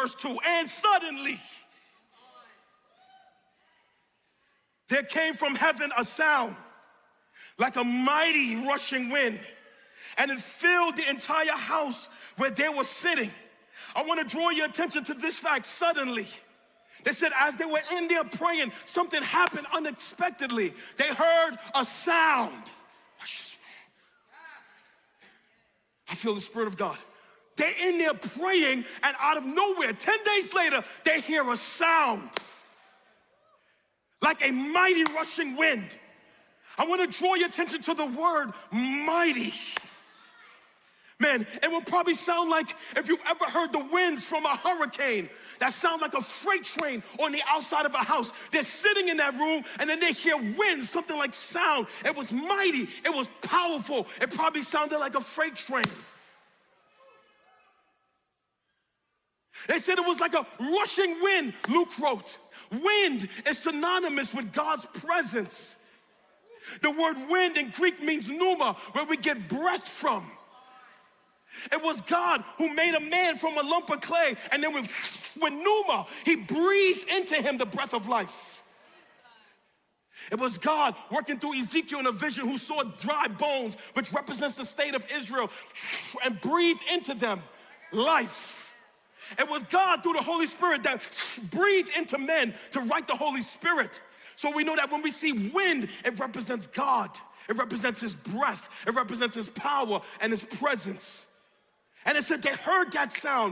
verse 2. And suddenly, there came from heaven a sound like a mighty rushing wind, and it filled the entire house where they were sitting. I want to draw your attention to this fact. Suddenly, they said as they were in there praying, something happened unexpectedly. They heard a sound. I feel the Spirit of God. They're in there praying, and out of nowhere, 10 days later, they hear a sound like a mighty rushing wind. I want to draw your attention to the word mighty. Man, it will probably sound like, if you've ever heard the winds from a hurricane, that sound like a freight train on the outside of a house. They're sitting in that room and then they hear winds, something like sound. It was mighty, it was powerful. It probably sounded like a freight train. They said it was like a rushing wind, Luke wrote. Wind is synonymous with God's presence. The word wind in Greek means pneuma, where we get breath from. It was God who made a man from a lump of clay, and then with pneuma, he breathed into him the breath of life. It was God working through Ezekiel in a vision who saw dry bones, which represents the state of Israel, and breathed into them life. It was God through the Holy Spirit that breathed into men to write the Holy Spirit. So we know that when we see wind, it represents God. It represents his breath. It represents his power and his presence. And it said they heard that sound.